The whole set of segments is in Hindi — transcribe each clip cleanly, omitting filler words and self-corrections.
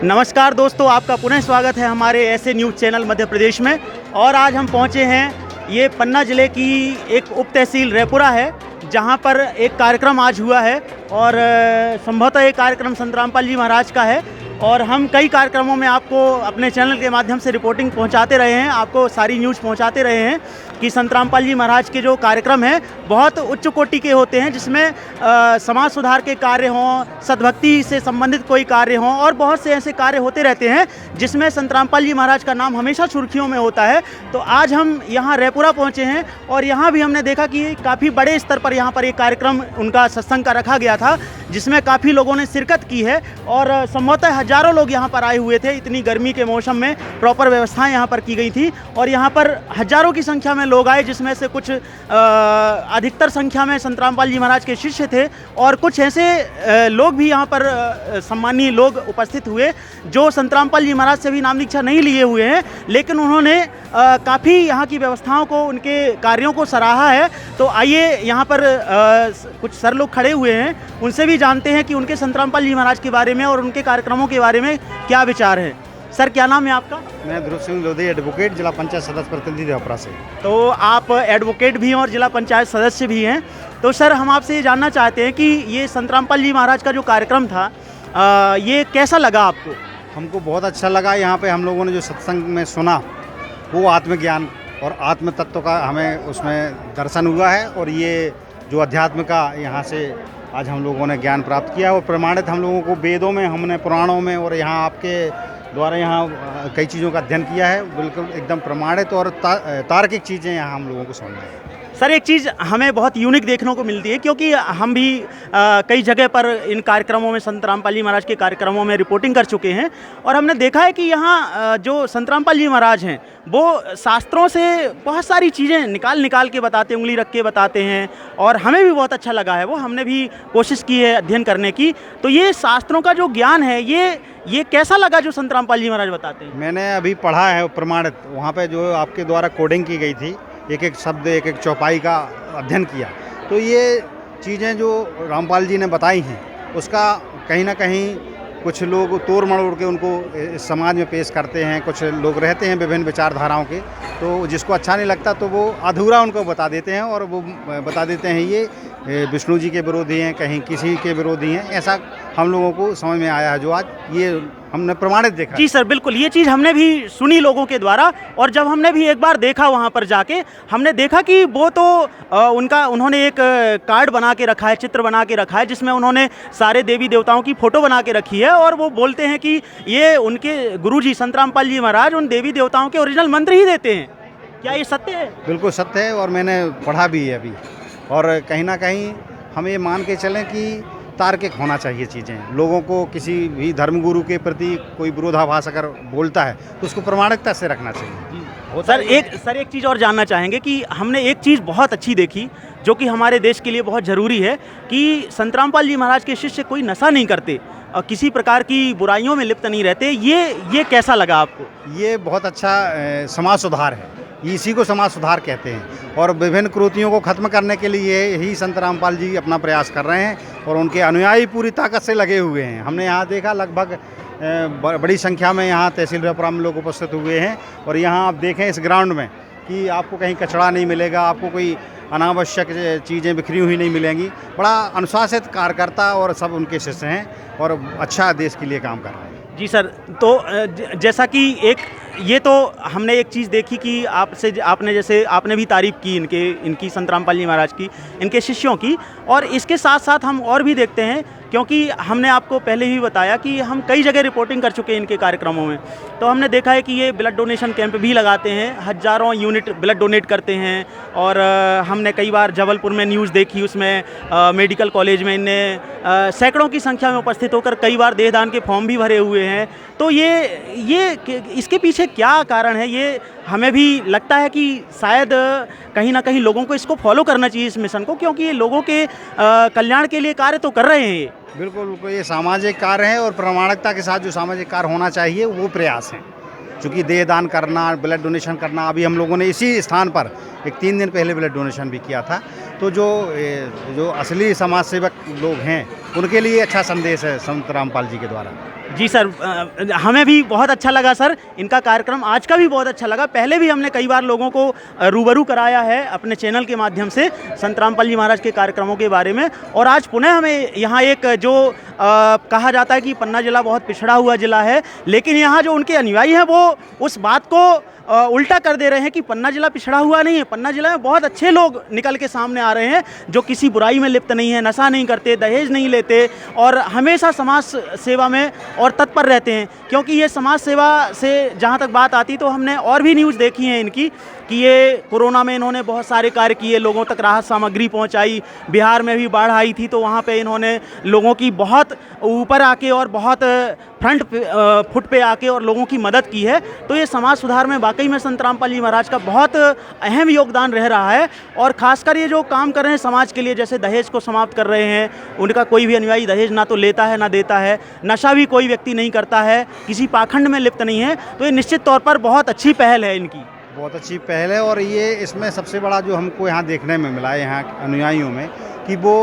नमस्कार दोस्तों, आपका पुनः स्वागत है हमारे ऐसे न्यूज़ चैनल मध्य प्रदेश में। और आज हम पहुंचे हैं, ये पन्ना ज़िले की एक उप तहसील रैपुरा है, जहां पर एक कार्यक्रम आज हुआ है और संभवतः ये कार्यक्रम संत रामपाल जी महाराज का है। और हम कई कार्यक्रमों में आपको अपने चैनल के माध्यम से रिपोर्टिंग पहुंचाते रहे हैं, आपको सारी न्यूज़ पहुंचाते रहे हैं कि संत रामपाल जी महाराज के जो कार्यक्रम हैं बहुत उच्च कोटि के होते हैं, जिसमें समाज सुधार के कार्य हों, सद्भक्ति से संबंधित कोई कार्य हों और बहुत से ऐसे कार्य होते रहते हैं जिसमें संत रामपाल जी महाराज का नाम हमेशा सुर्खियों में होता है। तो आज हम यहाँ रैपुरा पहुँचे हैं और यहाँ भी हमने देखा कि काफ़ी बड़े स्तर पर यहाँ पर एक कार्यक्रम उनका सत्संग का रखा गया था, जिसमें काफ़ी लोगों ने शिरकत की है और संभवतः हज़ारों लोग यहाँ पर आए हुए थे। इतनी गर्मी के मौसम में प्रॉपर व्यवस्थाएं यहाँ पर की गई थी और यहाँ पर हज़ारों की संख्या में लोग आए, जिसमें से कुछ अधिकतर संख्या में संत रामपाल जी महाराज के शिष्य थे और कुछ ऐसे लोग भी यहाँ पर सम्मानीय लोग उपस्थित हुए जो संत रामपाल जी महाराज से भी नाम दीक्षा नहीं लिए हुए हैं, लेकिन उन्होंने काफ़ी यहाँ की व्यवस्थाओं को, उनके कार्यों को सराहा है। तो आइए यहाँ पर कुछ सर लोग खड़े हुए हैं, उनसे भी जानते हैं कि उनके संत रामपाल जी महाराज के बारे में और उनके कार्यक्रमों के बारे में क्या विचार है। सर, क्या नाम है आपका? मैं ध्रुव सिंह लोधी, एडवोकेट, जिला पंचायत सदस्य प्रतिनिधि रैपुरा से। तो आप एडवोकेट भी हैं और जिला पंचायत सदस्य भी हैं। तो सर, हम आपसे ये जानना चाहते हैं कि ये संत रामपाल जी महाराज का जो कार्यक्रम था, ये कैसा लगा आपको? हमको बहुत अच्छा लगा। यहाँ पे हम लोगों ने जो सत्संग में सुना वो आत्मज्ञान और आत्म तत्व का हमें उसमें दर्शन हुआ है और ये जो अध्यात्म का यहाँ से आज हम लोगों ने ज्ञान प्राप्त किया और प्रमाणित हम लोगों को वेदों में, हमने पुराणों में और यहाँ आपके द्वारा यहाँ कई चीज़ों का अध्ययन किया है। बिल्कुल एकदम प्रमाणित और तार्किक चीज़ें यहाँ हम लोगों को समझ में आई। सर, एक चीज़ हमें बहुत यूनिक देखने को मिलती है, क्योंकि हम भी कई जगह पर इन कार्यक्रमों में, संत रामपाल जी महाराज के कार्यक्रमों में रिपोर्टिंग कर चुके हैं और हमने देखा है कि यहाँ जो संत रामपाल जी महाराज हैं वो शास्त्रों से बहुत सारी चीज़ें निकाल के बताते, उंगली रख के बताते हैं और हमें भी बहुत अच्छा लगा है वो। हमने भी कोशिश की है अध्ययन करने की। तो ये शास्त्रों का जो ज्ञान है, ये कैसा लगा जो संत रामपाल जी महाराज बताते हैं? मैंने अभी पढ़ा है प्रमाणित, वहाँ पे जो आपके द्वारा कोडिंग की गई थी, एक एक शब्द, एक एक चौपाई का अध्ययन किया। तो ये चीज़ें जो रामपाल जी ने बताई हैं उसका कहीं ना कहीं कुछ लोग तोड़ मरोड़ के उनको समाज में पेश करते हैं। कुछ लोग रहते हैं विभिन्न विचारधाराओं के, तो जिसको अच्छा नहीं लगता तो वो अधूरा उनको बता देते हैं और वो बता देते हैं ये विष्णु जी के विरोधी हैं, कहीं किसी के विरोधी हैं। ऐसा हम लोगों को समझ में आया है, जो आज ये हमने प्रमाणित देखा। जी सर, बिल्कुल, ये चीज़ हमने भी सुनी लोगों के द्वारा और जब हमने भी एक बार देखा वहाँ पर जाके, हमने देखा कि वो तो उन्होंने एक कार्ड बना के रखा है, चित्र बना के रखा है, जिसमें उन्होंने सारे देवी देवताओं की फ़ोटो बना के रखी है और वो बोलते हैं कि ये उनके गुरुजी संत रामपाल जी महाराज उन देवी देवताओं के ओरिजिनल मंत्र ही देते हैं। क्या ये सत्य है? बिल्कुल सत्य है और मैंने पढ़ा भी है अभी। और कहीं ना कहीं हम ये मान के चलें कि तार्किक होना चाहिए चीज़ें। लोगों को किसी भी धर्मगुरु के प्रति कोई विरोधाभास अगर बोलता है तो उसको प्रमाणिकता से रखना चाहिए। सर, एक चीज़ और जानना चाहेंगे कि हमने एक चीज़ बहुत अच्छी देखी जो कि हमारे देश के लिए बहुत ज़रूरी है कि संत रामपाल जी महाराज के शिष्य कोई नशा नहीं करते और किसी प्रकार की बुराइयों में लिप्त नहीं रहते। ये कैसा लगा आपको? ये बहुत अच्छा समाज सुधार है, इसी को समाज सुधार कहते हैं और विभिन्न कुरीतियों को खत्म करने के लिए ही संत रामपाल जी अपना प्रयास कर रहे हैं और उनके अनुयायी पूरी ताकत से लगे हुए हैं। हमने यहाँ देखा लगभग बड़ी संख्या में यहाँ तहसील रैपुरा में लोग उपस्थित हुए हैं और यहाँ आप देखें इस ग्राउंड में कि आपको कहीं कचरा नहीं मिलेगा, आपको कोई अनावश्यक चीज़ें बिखरी हुई नहीं मिलेंगी। बड़ा अनुशासित कार्यकर्ता और सब उनके शिष्य हैं और अच्छा देश के लिए काम कर रहे हैं। जी सर, तो जैसा कि ये तो हमने एक चीज़ देखी कि आपने भी तारीफ़ की इनकी संत रामपाल जी महाराज की, इनके शिष्यों की, और इसके साथ साथ हम और भी देखते हैं, क्योंकि हमने आपको पहले ही बताया कि हम कई जगह रिपोर्टिंग कर चुके हैं इनके कार्यक्रमों में। तो हमने देखा है कि ये ब्लड डोनेशन कैंप भी लगाते हैं, हज़ारों यूनिट ब्लड डोनेट करते हैं और हमने कई बार जबलपुर में न्यूज़ देखी, उसमें मेडिकल कॉलेज में इनने सैकड़ों की संख्या में उपस्थित होकर कई बार देहदान के फॉर्म भी भरे हुए हैं। तो ये इसके पीछे क्या कारण है? ये हमें भी लगता है कि शायद कहीं ना कहीं लोगों को इसको फॉलो करना चाहिए, इस मिशन को, क्योंकि ये लोगों के कल्याण के लिए कार्य तो कर रहे हैं। बिल्कुल, ये सामाजिक कार्य है और प्रामाणिकता के साथ जो सामाजिक कार्य होना चाहिए वो प्रयास है। चूँकि देह दान करना, ब्लड डोनेशन करना, अभी हम लोगों ने इसी स्थान पर एक 3 दिन पहले ब्लड डोनेशन भी किया था। तो जो असली समाज सेवक लोग हैं उनके लिए अच्छा संदेश है संत रामपाल जी के द्वारा। जी सर, हमें भी बहुत अच्छा लगा सर, इनका कार्यक्रम आज का भी बहुत अच्छा लगा। पहले भी हमने कई बार लोगों को रूबरू कराया है अपने चैनल के माध्यम से संत रामपाल जी महाराज के कार्यक्रमों के बारे में, और आज पुनः हमें यहाँ एक जो कहा जाता है कि पन्ना जिला बहुत पिछड़ा हुआ जिला है, लेकिन यहाँ जो उनके अनुयायी हैं वो उस बात को उल्टा कर दे रहे हैं कि पन्ना जिला पिछड़ा हुआ नहीं है। पन्ना जिला में बहुत अच्छे लोग निकल के सामने आ रहे हैं जो किसी बुराई में लिप्त नहीं है, नशा नहीं करते, दहेज नहीं लेते और हमेशा समाज सेवा में और तत्पर रहते हैं। क्योंकि ये समाज सेवा से जहाँ तक बात आती तो हमने और भी न्यूज़ देखी हैं इनकी कि ये कोरोना में इन्होंने बहुत सारे कार्य किए, लोगों तक राहत सामग्री पहुंचाई। बिहार में भी बाढ़ आई थी तो वहाँ पे इन्होंने लोगों की बहुत ऊपर आके और बहुत फ्रंट फुट पे आके और लोगों की मदद की है। तो ये समाज सुधार में वाकई में संत रामपाल जी महाराज का बहुत अहम योगदान रह रहा है। और ख़ासकर ये जो काम कर रहे हैं समाज के लिए, जैसे दहेज को समाप्त कर रहे हैं, उनका कोई भी अनुयायी दहेज ना तो लेता है ना देता है, नशा भी कोई व्यक्ति नहीं करता है, किसी पाखंड में लिप्त नहीं है। तो ये निश्चित तौर पर बहुत अच्छी पहल है इनकी, बहुत अच्छी पहल है। और ये इसमें सबसे बड़ा जो हमको यहाँ देखने में मिला है यहाँ अनुयायियों में कि वो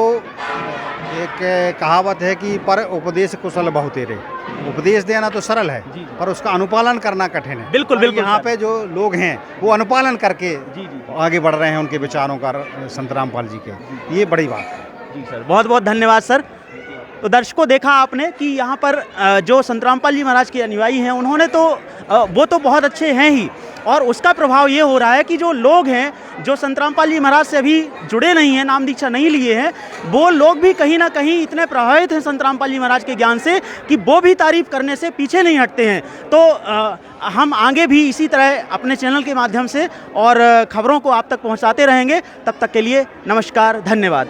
एक कहावत है कि पर उपदेश कुशल बहुतेरे। उपदेश देना तो सरल है पर उसका अनुपालन करना कठिन है। बिल्कुल बिल्कुल। यहाँ पे जो लोग हैं वो अनुपालन करके आगे बढ़ रहे हैं उनके विचारों का, संत रामपाल जी के, ये बड़ी बात है। जी सर, बहुत बहुत धन्यवाद सर। तो दर्शकों, देखा आपने कि यहाँ पर जो संत रामपाल जी महाराज के अनुयायी हैं उन्होंने तो वो तो बहुत अच्छे हैं ही, और उसका प्रभाव ये हो रहा है कि जो लोग हैं जो संत रामपाल जी महाराज से अभी जुड़े नहीं हैं, नाम दीक्षा नहीं लिए हैं, वो लोग भी कहीं ना कहीं इतने प्रभावित हैं संत रामपाल जी महाराज के ज्ञान से कि वो भी तारीफ करने से पीछे नहीं हटते हैं। तो हम आगे भी इसी तरह अपने चैनल के माध्यम से और खबरों को आप तक पहुंचाते रहेंगे। तब तक के लिए नमस्कार, धन्यवाद।